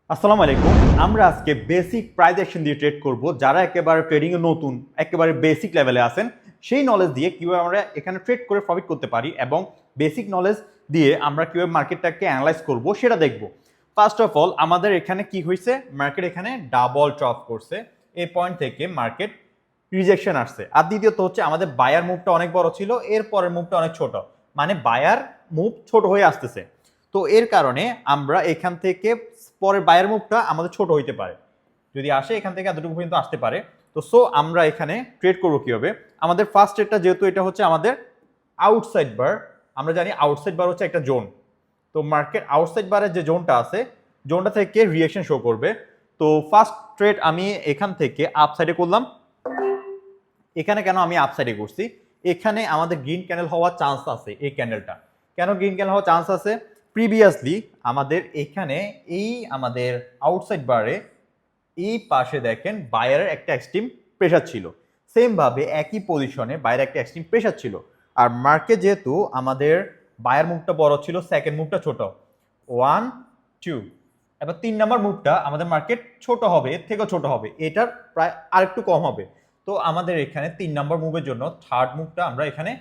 আসসালামু আলাইকুম। আমরা আজকে বেসিক প্রাইস অ্যাকশন দিয়ে ট্রেড করব। যারা একেবারে ট্রেডিং এ নতুন, একেবারে বেসিক লেভেলে আছেন, সেই নলেজ দিয়ে কিভাবে আমরা এখানে ট্রেড করে প্রফিট করতে পারি এবং বেসিক নলেজ দিয়ে আমরা কিভাবে মার্কেটটাকে অ্যানালাইজ করব সেটা দেখব। ফার্স্ট অফ অল আমাদের এখানে কি হয়েছে, মার্কেট এখানে ডাবল টপ করছে। এই পয়েন্ট থেকে মার্কেট রিজেকশন আসছে। আর দ্বিতীয়ত হচ্ছে আমাদের বায়ার মুভটা অনেক বড় ছিল, এর পরের মুভটা অনেক ছোট, মানে বায়ার মুভ ছোট হয়ে আসতেছে। তো এর কারণে আমরা এখান থেকে পরের বায়ার মুভটা আমাদের ছোট হইতে পারে, যদি আসে এখান থেকে এতটুকু পর্যন্ত আসতে পারে। তো আমরা এখানে ট্রেড করবো কিভাবে। আমাদের ফার্স্ট ট্রেডটা যেহেতু এটা হচ্ছে আমাদের আউটসাইড বার, আমরা জানি আউটসাইড বার হচ্ছে একটা জোন। তো মার্কেট আউটসাইড বারের যে জোনটা আছে, জোনটা থেকে রিঅ্যাকশন শো করবে। তো ফার্স্ট ট্রেড আমি এখান থেকে আপ সাইডে করলাম। এখানে কেন আমি আপ সাইডে করছি, এখানে আমাদের গ্রিন ক্যান্ডেল হওয়ার চান্স আছে। এই ক্যান্ডেলটা কেন গ্রিন ক্যান্ডেল হওয়ার চান্স আছে, প্রিভিয়াসলি আমাদের এখানে এই আমাদের আউটসাইড বারে এই পাশে দেখেন বায়ারের একটা এক্সট্রিম প্রেশার ছিল, সেম ভাবে একই পজিশনে বাইরের একটা এক্সট্রিম প্রেশার ছিল। আর মার্কেট যেহেতু আমাদের বায়ার মুভটা বড় ছিল, সেকেন্ড মুভটা ছোট, 1 2, এবার 3 নম্বর মুভটা আমাদের মার্কেট ছোট হবে, এর থেকেও ছোট হবে, এটার প্রায় আরেকটু কম হবে। তো আমাদের এখানে 3 নম্বর মুভের জন্য থার্ড মুভটা আমরা এখানে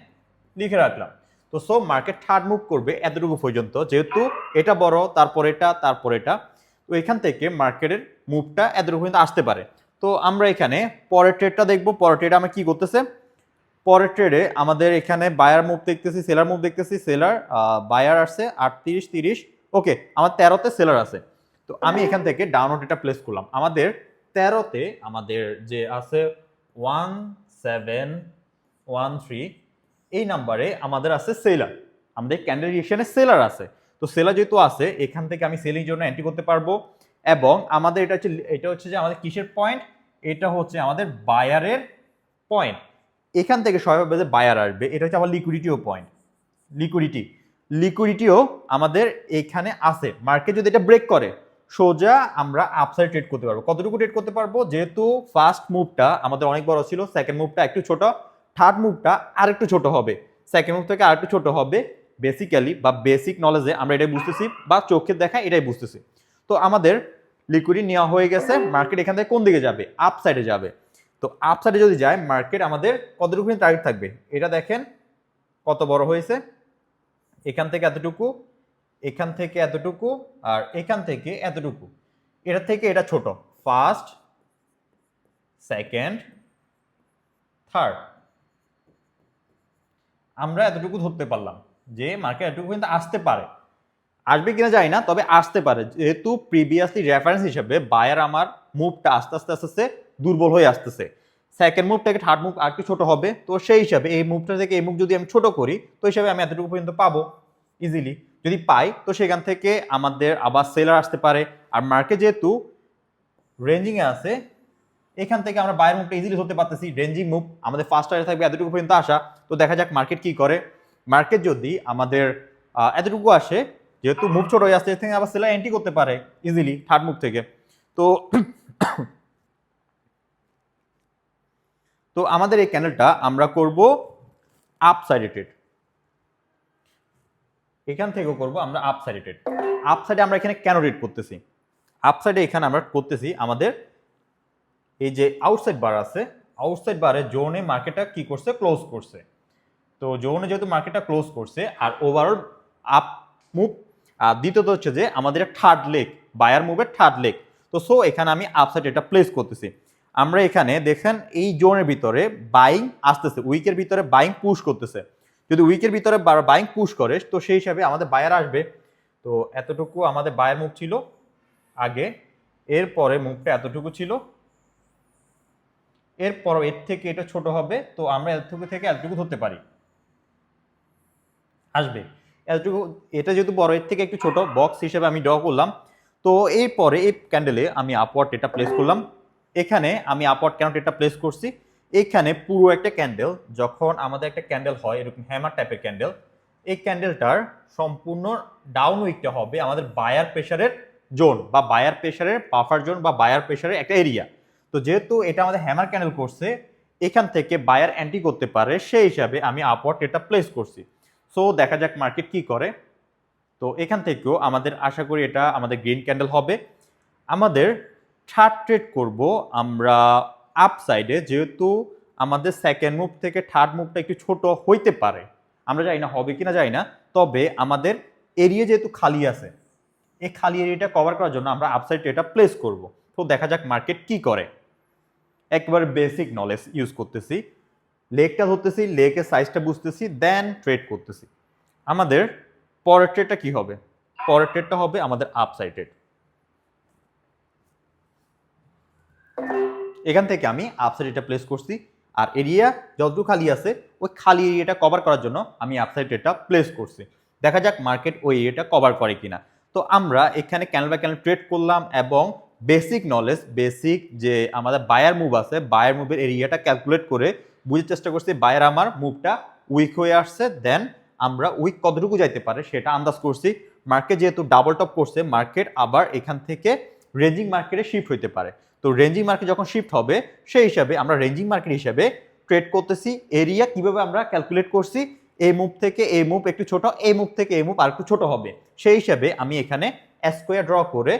লিখে রাখলাম। তো মার্কেট থার্ড মুভ করবে এতটুকু পর্যন্ত, যেহেতু এটা বড়, তারপর এটা, তারপর এটা। তো এখান থেকে মার্কেটের মুভটা এতটুকু পর্যন্ত আসতে পারে। তো আমরা এখানে পরের ট্রেডটা দেখবো। পরের ট্রেডে আমরা কি করতেছে, পরের ট্রেডে আমাদের এখানে বায়ার মুভ দেখতেছি, সেলার মুভ দেখতেছি। সেলার বায়ার আসছে 38 30, ওকে আমার 13তে সেলার আছে। তো আমি এখান থেকে ডাউনওয়ার্ড এটা প্লেস করলাম। আমাদের 13তে আমাদের যে আছে 1713, এই নাম্বারে আমাদের আছে সেলার, আমাদের ক্যান্ডেল রিঅ্যাকশনে সেলার আছে। তো সেলার যেহেতু আছে, এখান থেকে আমি সেলিং জন্য এন্ট্রি করতে পারবো। এবং আমাদের এটা হচ্ছে যে আমাদের কিসের পয়েন্ট, এটা হচ্ছে আমাদের বায়ারের পয়েন্ট। এখান থেকে স্বভাবভাবে বায়ার আসবে, এটা হচ্ছে আমার লিকুইডিটিও পয়েন্ট। লিকুইডিটিও আমাদের এখানে আছে। মার্কেট যদি এটা ব্রেক করে, সোজা আমরা আপসাইড ট্রেড করতে পারবো। কতটুকু ট্রেড করতে পারবো, যেহেতু ফার্স্ট মুভটা আমাদের অনেক বড় ছিল, সেকেন্ড মুভটা একটু ছোট, থার্ড মুভটা আরেকটু ছোট হবে, সেকেন্ড মুভ থেকে আরেকটু ছোট হবে। বেসিক্যালি বা বেসিক নলেজে আমরা এটাই বুঝতেছি, বা চোখের দেখা এটাই বুঝতেছি। তো আমাদের লিকুইডিটি নেওয়া হয়ে গেছে। মার্কেট এখান থেকে কোন দিকে যাবে, আপ সাইডে যাবে। তো আপ সাইডে যদি যায়, মার্কেট আমাদের কতটুকু টার্গেট থাকবে, এটা দেখেন কত বড় হয়েছে। এখান থেকে এতটুকু, এখান থেকে এতটুকু, আর এখান থেকে এতটুকু। এটা থেকে এটা ছোট, ফার্স্ট, সেকেন্ড, থার্ড। আমরা এতটুকু ধরতে পারলাম যে মার্কেট এতটুকু কিন্তু আসতে পারে। আসবে কিনা জানি না, তবে আসতে পারে, যেহেতু প্রিভিয়াসলি রেফারেন্স হিসেবে বায়ার আমার মুভটা আস্তে আস্তে আস্তে আস্তে দুর্বল হয়ে আসতেছে। সেকেন্ড মুভ থেকে থার্ড মুভ আর একটু ছোট হবে। তো সেই হিসাবে এই মুভটা থেকে এই মুভ যদি আমি ছোট করি, তো হিসাবে আমি এতটুকু পর্যন্ত পাবো ইজিলি। যদি পাই, তো সেখান থেকে আমাদের আবার সেলার আসতে পারে। আর মার্কেট যেহেতু রেঞ্জিং এ আছে, এখান থেকে আমরা বায়ার মুভটা ইজিলি ধরতে পারতেছি। রেঞ্জিং মুভ আমাদের ফার্স্ট টার্গেট থাকবে এতটুকু পর্যন্ত আসা। তো দেখা যাক মার্কেট কি করে। মার্কেট যদি আমাদের এতটুকু আসে, যেহেতু মুভ ছোট হয়ে আসছে, এর থেকে আবার সেলার এন্ট্রি করতে পারে ইজিলি থার্ড মুভ থেকে। তো তো আমাদের এই ক্যান্ডেলটা আমরা করব আপ সাইডে ট্রেড, এখান থেকেও করব আমরা আপ সাইডে ট্রেড। আপ সাইডে আমরা এখানে কেন ট্রেড করতেছি, আপ সাইডে এখানে আমরা করতেছি আমাদের এই যে আউটসাইড বার আছে, আউটসাইড বারে জোনে মার্কেটটা কি করছে, ক্লোজ করছে। তো জোনে যেহেতু মার্কেটটা ক্লোজ করছে আর ওভারঅল আপ মুভ, আর দ্বিতীয়ত হচ্ছে যে আমাদের থার্ড লেগ, বায়ার মুভের থার্ড লেগ। তো এখানে আমি আপসাইড এটা প্লেস করতেছি। আমরা এখানে দেখেন এই জোনের ভিতরে বাইং আসতেছে, উইকের ভিতরে বাইং পুশ করতেছে। যদি উইকের ভিতরে বাইং পুশ করে, তো সেই হিসাবে আমাদের বায়ার আসবে। তো এতটুকু আমাদের বায়ার মুভ ছিল আগে, এরপরে মুভটা এতটুকু ছিল, এরপর এর থেকে এটা ছোট হবে। তো আমরা এতটুকু থেকে এতটুকু ধরতে পারি, আসবে এতটুকু। এটা যেহেতু বড়, এর থেকে একটু ছোট, বক্স হিসেবে আমি ড্র করলাম। তো এরপরে এই ক্যান্ডেলে আমি আপওয়ার্ড এটা প্লেস করলাম। এখানে আমি আপওয়ার্ড কেন এটা প্লেস করছি, এখানে পুরো একটা ক্যান্ডেল, যখন আমাদের একটা ক্যান্ডেল হয় এরকম হ্যামার টাইপের ক্যান্ডেল, এই ক্যান্ডেলটার সম্পূর্ণ ডাউন উইকটা হবে আমাদের বায়ার প্রেসারের জোন, বা বায়ার প্রেসারের বাফার জোন, বা বায়ার প্রেসারের একটা এরিয়া। তো যেহেতু এটা আমাদের হ্যামার ক্যান্ডেল করছে, এখান থেকে বায়ার এন্ট্রি করতে পারে, সেই হিসাবে আমি আপওয়ার্ড এটা প্লেস করছি। দেখা যাক মার্কেট কি করে। তো এখান থেকেও আমাদের আশা করি এটা আমাদের গ্রিন ক্যান্ডেল হবে। আমাদের থার্ড ট্রেড করব আমরা আপ সাইডে, যেহেতু আমাদের সেকেন্ড মুভ থেকে থার্ড মুভটা একটু ছোট হইতে পারে, আমরা জানি না হবে কিনা জানি না, তবে আমাদের এরিয়া যেহেতু খালি আছে, এই খালি এরিয়াটা কভার করার জন্য আমরা আপসাইড ট্রেডটা প্লেস করব। তো দেখা যাক মার্কেট কি করে। একবারে বেসিক নলেজ ইউজ করতেছি, লেগটা ধরতেছি, লেগের সাইজটা বুঝতেছি, দেন ট্রেড করতেছি। আমাদের পরের ট্রেডটা কি হবে? পরের ট্রেডটা হবে আমাদের আপসাইড ট্রেড। এখান থেকে আমি আপসাইড এটা প্লেস করছি, আর এরিয়া যতটুকু খালি আছে ওই খালি এরিয়াটা কভার করার জন্য আমি আপসাইড এটা প্লেস করছি। দেখা যাক মার্কেট ওই এরিয়াটা কভার করে কিনা। তো আমরা এখানে ক্যান্ডেল বাই ক্যান্ডেল ট্রেড করলাম এবং বেসিক নলেজ, বেসিক যে আমাদের বায়ার মুভ আছে, বায়ার মুভের এরিয়াটা ক্যালকুলেট করে বুঝার চেষ্টা করছি বায়ার আমার মুভটা উইক হয়ে আসছে, দেন আমরা উইক কতটুকু যাইতে পারে সেটা আন্দাজ করছি। মার্কেট যেহেতু ডাবল টপ করছে, মার্কেট আবার এখান থেকে রেঞ্জিং মার্কেটে শিফট হইতে পারে। তো রেঞ্জিং মার্কেট যখন শিফট হবে সেই হিসাবে আমরা রেঞ্জিং মার্কেট হিসাবে ট্রেড করতেছি। এরিয়া কিভাবে আমরা ক্যালকুলেট করছি, এই মুভ থেকে এই মুভ একটু ছোট, এই মুভ থেকে এই মুভ আর একটু ছোট হবে, সেই হিসাবে আমি এখানে স্কোয়ার ড্র করে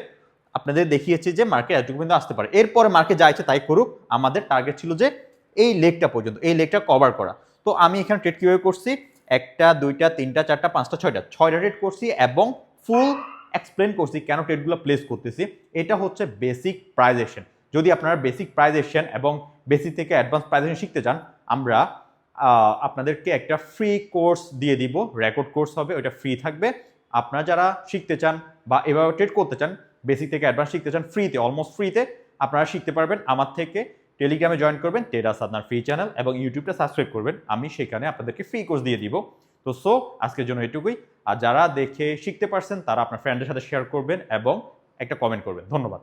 আপনাদের দেখিয়েছি যে মার্কেট এতটুকু পর্যন্ত আসতে পারে। এরপরে মার্কেট যা ইচ্ছে তাই করুক, আমাদের টার্গেট ছিল যে এই লেগটা পর্যন্ত, এই লেগটা কভার করা। তো আমি এখানে ট্রেড কিভাবে করছি, একটা দুইটা তিনটা চারটা পাঁচটা ছয়টা ট্রেড করছি এবং ফুল এক্সপ্লেন করছি কেন ট্রেডগুলো প্লেস করতেছি। এটা হচ্ছে বেসিক প্রাইজেশন। যদি আপনারা বেসিক প্রাইজেশন এবং বেসিক থেকে অ্যাডভান্স প্রাইজেশন শিখতে চান, আমরা আপনাদেরকে একটা ফ্রি কোর্স দিয়ে দিব, রেকর্ড কোর্স হবে, ওটা ফ্রি থাকবে। আপনারা যারা শিখতে চান বা এভাবে ট্রেড করতে চান, বেসিক থেকে অ্যাডভান্স শিখতে চান, ফ্রিতে, অলমোস্ট ফ্রিতে আপনারা শিখতে পারবেন আমার থেকে। টেলিগ্রামে জয়েন করবেন, ট্রেডার্স আপনার ফ্রি চ্যানেল, এবং ইউটিউবটা সাবস্ক্রাইব করবেন, আমি সেখানে আপনাদেরকে ফ্রি কোর্স দিয়ে দিব। তো আজকের জন্য এটুকুই। আর যারা দেখে শিখতে পারছেন তারা আপনার ফ্রেন্ডের সাথে শেয়ার করবেন এবং একটা কমেন্ট করবেন। ধন্যবাদ।